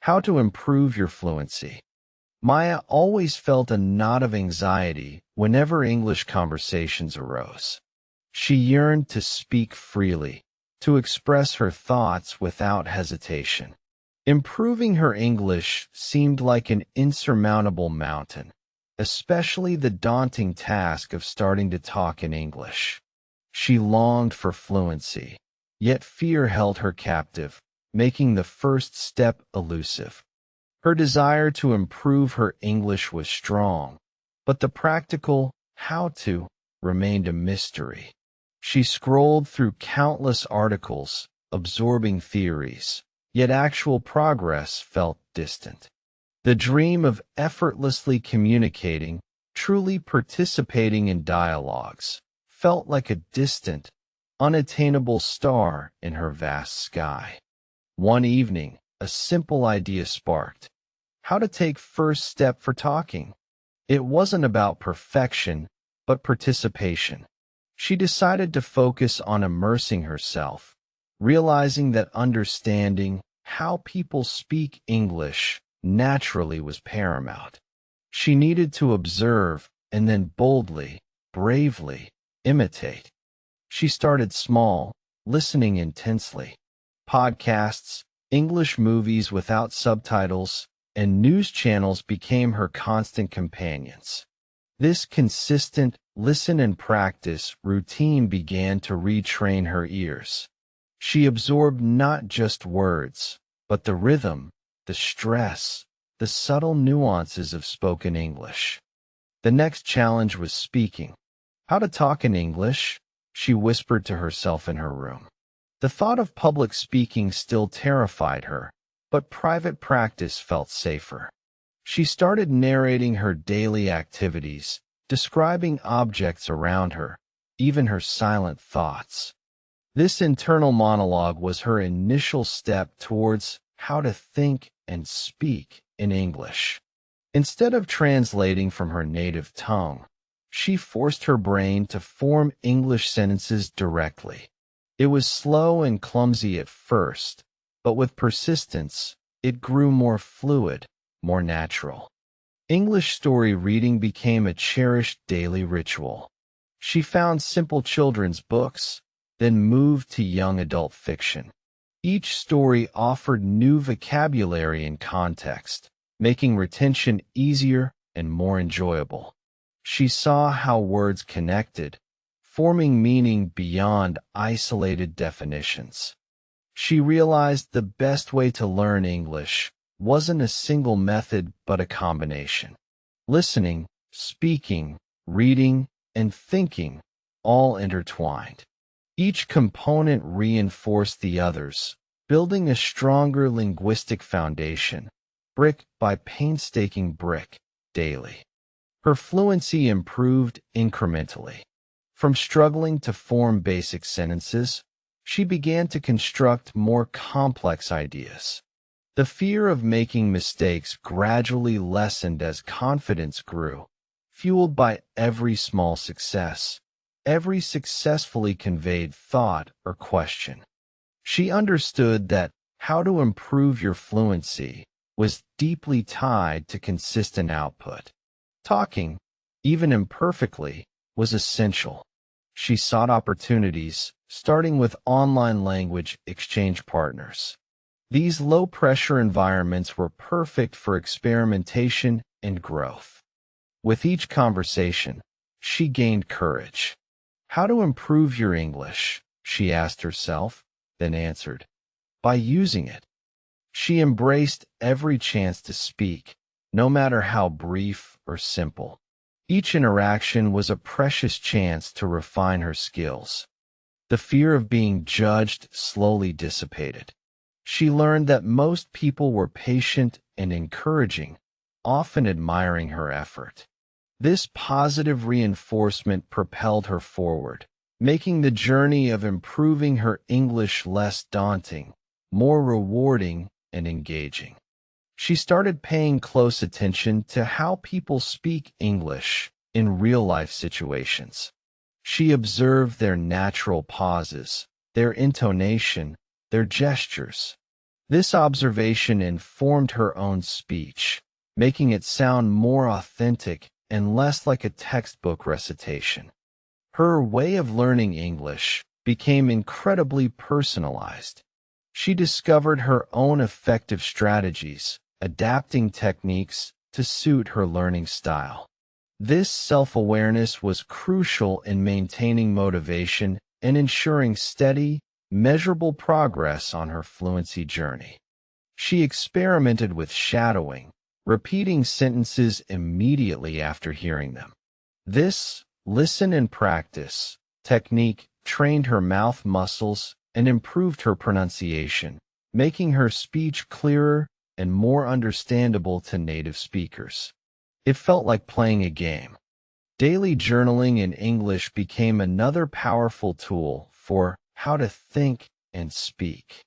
How to improve your fluency. Maya always felt a knot of anxiety whenever English conversations arose. She yearned to speak freely, to express her thoughts without hesitation. Improving her English seemed like an insurmountable mountain, especially the daunting task of starting to talk in English. She longed for fluency, yet fear held her captive, making the first step elusive. Her desire to improve her English was strong, but the practical how-to remained a mystery. She scrolled through countless articles, absorbing theories, yet actual progress felt distant. The dream of effortlessly communicating, truly participating in dialogues, felt like a distant, unattainable star in her vast sky. One evening, a simple idea sparked. How to take first step for talking. It wasn't about perfection, but participation. She decided to focus on immersing herself, realizing that understanding how people speak English naturally was paramount. She needed to observe and then boldly, bravely, imitate. She started small, listening intensely. Podcasts, English movies without subtitles, and news channels became her constant companions. This consistent listen and practice routine began to retrain her ears. She absorbed not just words, but the rhythm, the stress, the subtle nuances of spoken English. The next challenge was speaking. How to talk in English, she whispered to herself in her room. The thought of public speaking still terrified her, but private practice felt safer. She started narrating her daily activities, describing objects around her, even her silent thoughts. This internal monologue was her initial step towards how to think and speak in English. Instead of translating from her native tongue, she forced her brain to form English sentences directly. It was slow and clumsy at first, but with persistence, it grew more fluid, more natural. English story reading became a cherished daily ritual. She found simple children's books, then moved to young adult fiction. Each story offered new vocabulary and context, making retention easier and more enjoyable. She saw how words connected, forming meaning beyond isolated definitions. She realized the best way to learn English wasn't a single method but a combination. Listening, speaking, reading, and thinking, all intertwined. Each component reinforced the others, building a stronger linguistic foundation, brick by painstaking brick, daily. Her fluency improved incrementally. From struggling to form basic sentences, she began to construct more complex ideas. The fear of making mistakes gradually lessened as confidence grew, fueled by every small success, every successfully conveyed thought or question. She understood that how to improve your fluency was deeply tied to consistent output. Talking, even imperfectly, was essential. She sought opportunities, starting with online language exchange partners. These low-pressure environments were perfect for experimentation and growth. With each conversation, she gained courage. How to improve your English, she asked herself, then answered, by using it. She embraced every chance to speak, no matter how brief or simple. Each interaction was a precious chance to refine her skills. The fear of being judged slowly dissipated. She learned that most people were patient and encouraging, often admiring her effort. This positive reinforcement propelled her forward, making the journey of improving her English less daunting, more rewarding, and engaging. She started paying close attention to how people speak English in real-life situations. She observed their natural pauses, their intonation, their gestures. This observation informed her own speech, making it sound more authentic and less like a textbook recitation. Her way of learning English became incredibly personalized. She discovered her own effective strategies, adapting techniques to suit her learning style. This self-awareness was crucial in maintaining motivation and ensuring steady, measurable progress on her fluency journey. She experimented with shadowing, repeating sentences immediately after hearing them. This listen and practice technique trained her mouth muscles and improved her pronunciation, making her speech clearer and more understandable to native speakers. It felt like playing a game. Daily journaling in English became another powerful tool for how to think and speak.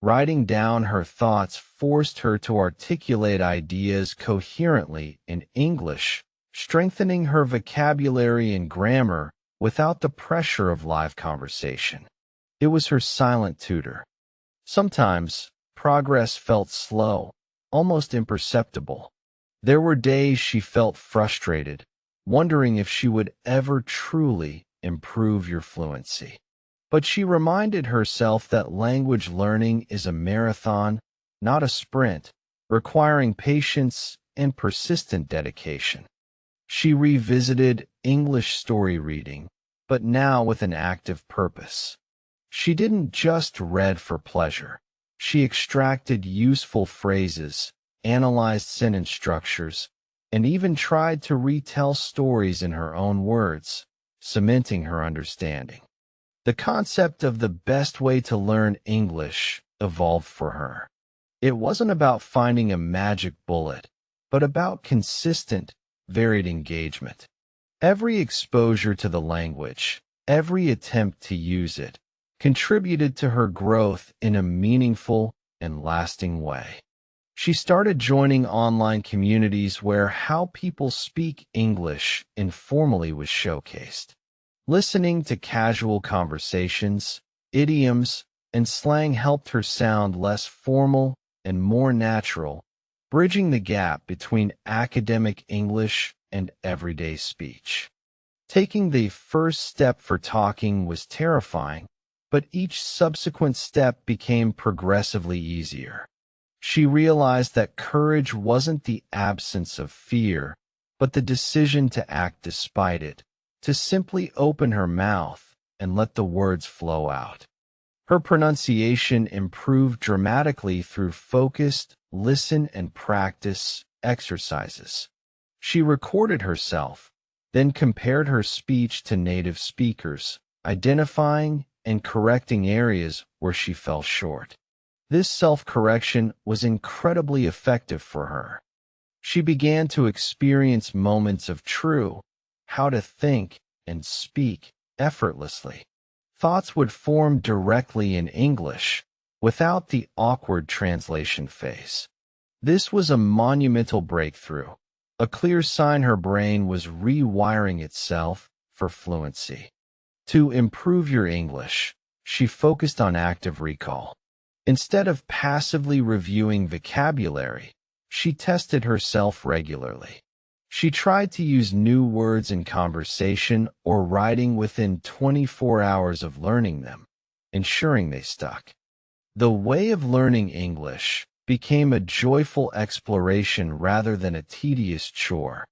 Writing down her thoughts forced her to articulate ideas coherently in English, strengthening her vocabulary and grammar without the pressure of live conversation. It was her silent tutor. Sometimes, progress felt slow, almost imperceptible. There were days she felt frustrated, wondering if she would ever truly improve your fluency. But she reminded herself that language learning is a marathon, not a sprint, requiring patience and persistent dedication. She revisited English story reading, but now with an active purpose. She didn't just read for pleasure. She extracted useful phrases, analyzed sentence structures, and even tried to retell stories in her own words, cementing her understanding. The concept of the best way to learn English evolved for her. It wasn't about finding a magic bullet, but about consistent, varied engagement. Every exposure to the language, every attempt to use it, contributed to her growth in a meaningful and lasting way. She started joining online communities where how people speak English informally was showcased. Listening to casual conversations, idioms, and slang helped her sound less formal and more natural, bridging the gap between academic English and everyday speech. Taking the first step for talking was terrifying, but each subsequent step became progressively easier. She realized that courage wasn't the absence of fear, but the decision to act despite it, to simply open her mouth and let the words flow out. Her pronunciation improved dramatically through focused, listen and practice exercises. She recorded herself, then compared her speech to native speakers, identifying and correcting areas where she fell short. This self-correction was incredibly effective for her. She began to experience moments of true, how to think and speak effortlessly. Thoughts would form directly in English, without the awkward translation phase. This was a monumental breakthrough, a clear sign her brain was rewiring itself for fluency. To improve your English, she focused on active recall. Instead of passively reviewing vocabulary, she tested herself regularly. She tried to use new words in conversation or writing within 24 hours of learning them, ensuring they stuck. The way of learning English became a joyful exploration rather than a tedious chore.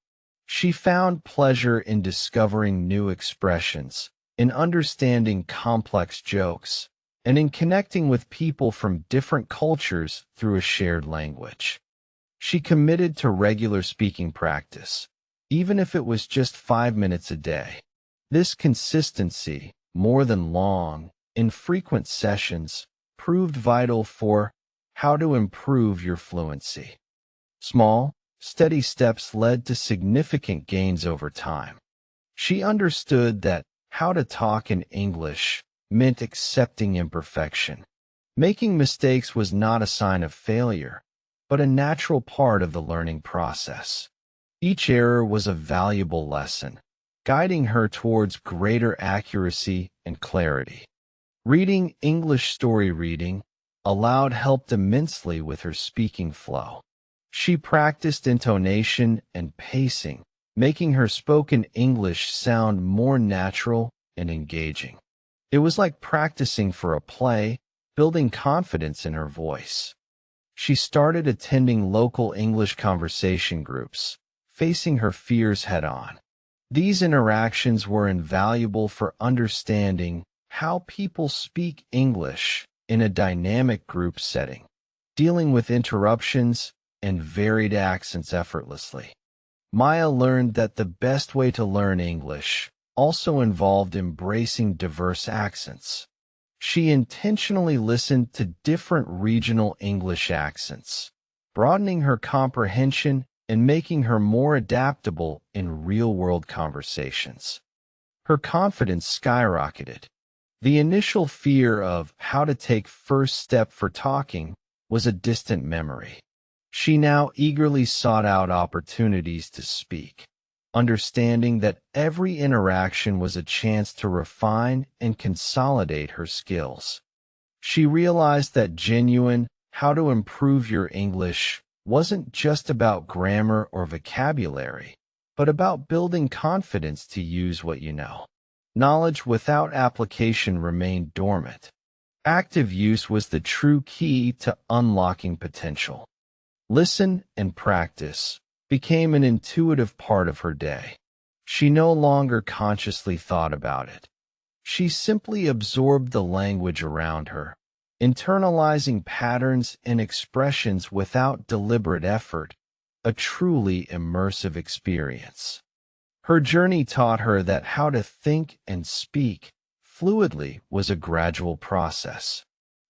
She found pleasure in discovering new expressions, in understanding complex jokes, and in connecting with people from different cultures through a shared language. She committed to regular speaking practice, even if it was just 5 minutes a day. This consistency, more than long, infrequent sessions, proved vital for how to improve your fluency. Small, steady steps led to significant gains over time. She understood that how to talk in English meant accepting imperfection. Making mistakes was not a sign of failure, but a natural part of the learning process. Each error was a valuable lesson, guiding her towards greater accuracy and clarity. Reading English story reading, aloud helped immensely with her speaking flow. She practiced intonation and pacing, making her spoken English sound more natural and engaging. It was like practicing for a play, building confidence in her voice. She started attending local English conversation groups, facing her fears head-on. These interactions were invaluable for understanding how people speak English in a dynamic group setting, dealing with interruptions and varied accents effortlessly. Maya learned that the best way to learn English also involved embracing diverse accents. She intentionally listened to different regional English accents, broadening her comprehension and making her more adaptable in real-world conversations. Her confidence skyrocketed. The initial fear of how to take first step for talking was a distant memory. She now eagerly sought out opportunities to speak, understanding that every interaction was a chance to refine and consolidate her skills. She realized that genuine how to improve your English wasn't just about grammar or vocabulary, but about building confidence to use what you know. Knowledge without application remained dormant. Active use was the true key to unlocking potential. Listen and practice became an intuitive part of her day. She no longer consciously thought about it. She simply absorbed the language around her, internalizing patterns and expressions without deliberate effort, a truly immersive experience. Her journey taught her that how to think and speak fluidly was a gradual process.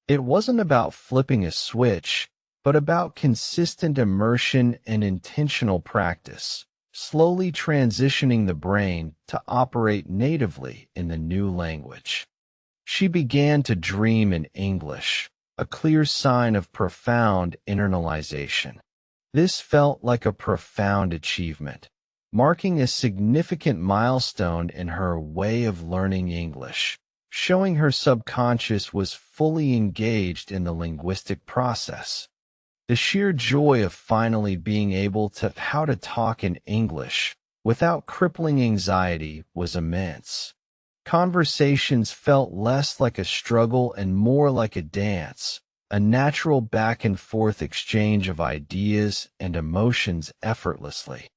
It wasn't about flipping a switch, but about consistent immersion and intentional practice, slowly transitioning the brain to operate natively in the new language. She began to dream in English, a clear sign of profound internalization. This felt like a profound achievement, marking a significant milestone in her way of learning English, showing her subconscious was fully engaged in the linguistic process. The sheer joy of finally being able to how to talk in English without crippling anxiety was immense. Conversations felt less like a struggle and more like a dance, a natural back-and-forth exchange of ideas and emotions effortlessly.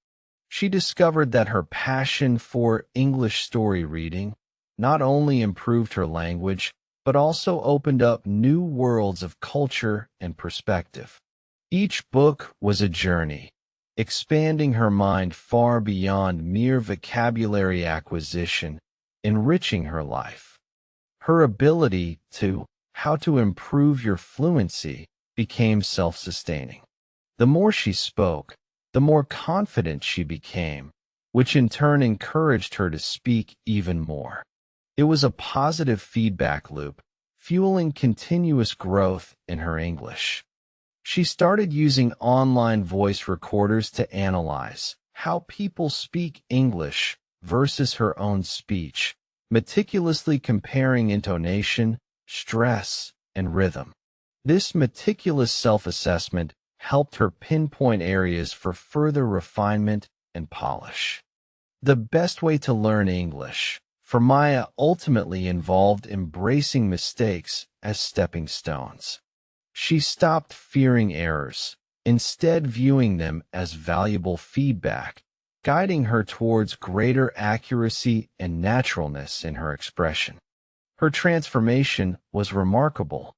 She discovered that her passion for English story reading not only improved her language, but also opened up new worlds of culture and perspective. Each book was a journey, expanding her mind far beyond mere vocabulary acquisition, enriching her life. Her ability to how to improve your fluency became self-sustaining. The more she spoke, the more confident she became, which in turn encouraged her to speak even more. It was a positive feedback loop, fueling continuous growth in her English. She started using online voice recorders to analyze how people speak English versus her own speech, meticulously comparing intonation, stress, and rhythm. This meticulous self-assessment helped her pinpoint areas for further refinement and polish. The best way to learn English, for Maya, ultimately involved embracing mistakes as stepping stones. She stopped fearing errors, instead viewing them as valuable feedback, guiding her towards greater accuracy and naturalness in her expression. Her transformation was remarkable.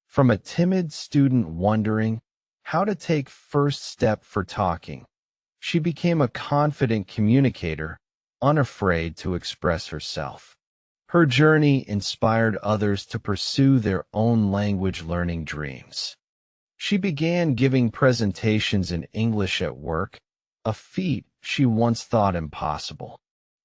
From a timid student wondering how to take first step for talking, she became a confident communicator, unafraid to express herself. Her journey inspired others to pursue their own language learning dreams. She began giving presentations in English at work, a feat she once thought impossible.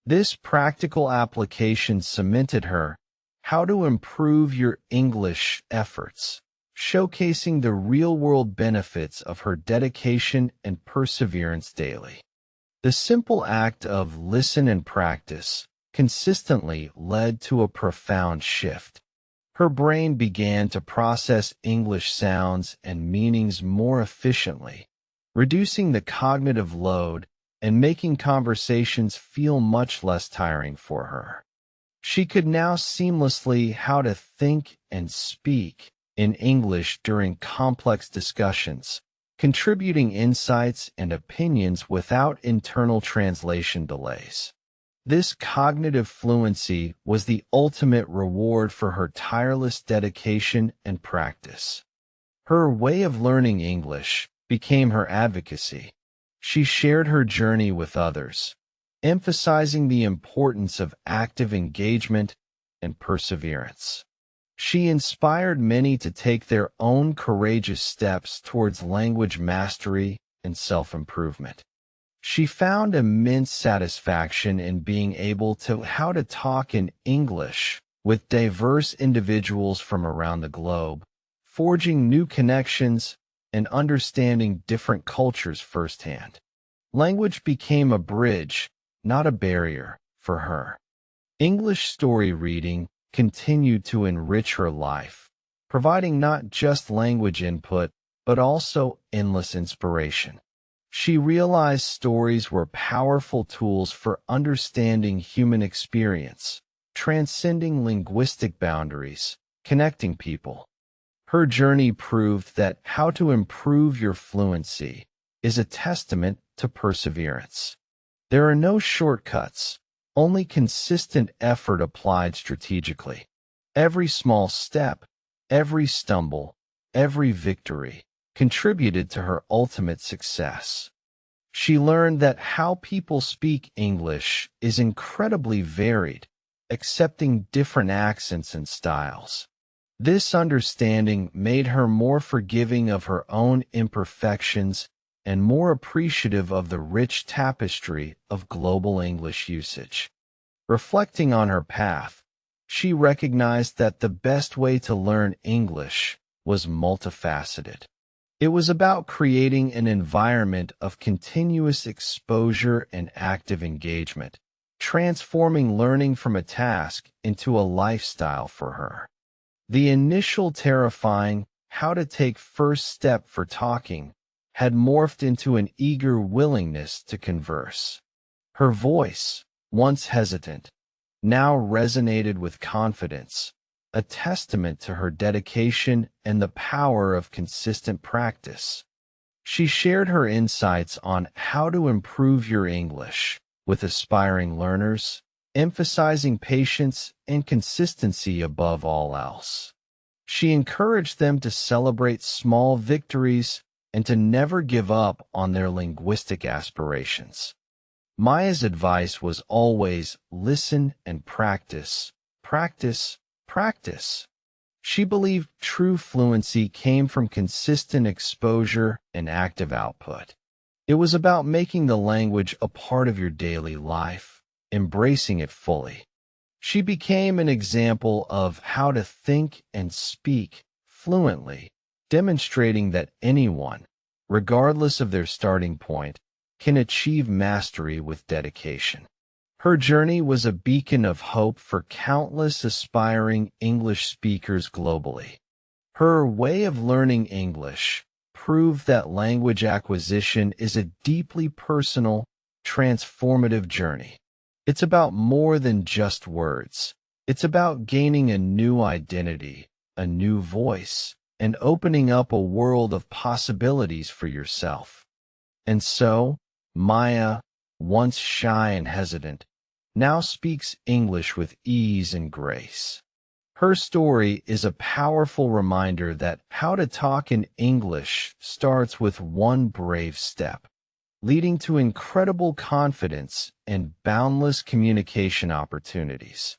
This practical application cemented her how to improve your English efforts, showcasing the real-world benefits of her dedication and perseverance daily. The simple act of listen and practice consistently led to a profound shift. Her brain began to process English sounds and meanings more efficiently, reducing the cognitive load and making conversations feel much less tiring for her. She could now seamlessly how to think and speak in English during complex discussions, contributing insights and opinions without internal translation delays. This cognitive fluency was the ultimate reward for her tireless dedication and practice. Her way of learning English became her advocacy. She shared her journey with others, emphasizing the importance of active engagement and perseverance. She inspired many to take their own courageous steps towards language mastery and self-improvement. She found immense satisfaction in being able to how to talk in English with diverse individuals from around the globe, forging new connections and understanding different cultures firsthand. Language became a bridge, not a barrier, for her. English story reading continued to enrich her life, providing not just language input, but also endless inspiration. She realized stories were powerful tools for understanding human experience, transcending linguistic boundaries, connecting people. Her journey proved that how to improve your fluency is a testament to perseverance. There are no shortcuts, only consistent effort applied strategically. Every small step, every stumble, every victory contributed to her ultimate success. She learned that how people speak English is incredibly varied, accepting different accents and styles. This understanding made her more forgiving of her own imperfections and more appreciative of the rich tapestry of global English usage. Reflecting on her path, she recognized that the best way to learn English was multifaceted. It was about creating an environment of continuous exposure and active engagement, transforming learning from a task into a lifestyle for her. The initial terrifying, how to take first step for talking, had morphed into an eager willingness to converse. Her voice, once hesitant, now resonated with confidence, a testament to her dedication and the power of consistent practice. She shared her insights on how to improve your English with aspiring learners, emphasizing patience and consistency above all else. She encouraged them to celebrate small victories and to never give up on their linguistic aspirations. Maya's advice was always listen and practice, practice, practice. She believed true fluency came from consistent exposure and active output. It was about making the language a part of your daily life, embracing it fully. She became an example of how to think and speak fluently, demonstrating that anyone, regardless of their starting point, can achieve mastery with dedication. Her journey was a beacon of hope for countless aspiring English speakers globally. Her way of learning English proved that language acquisition is a deeply personal, transformative journey. It's about more than just words. It's about gaining a new identity, a new voice, and opening up a world of possibilities for yourself. And so, Maya, once shy and hesitant, now speaks English with ease and grace. Her story is a powerful reminder that how to talk in English starts with one brave step, leading to incredible confidence and boundless communication opportunities.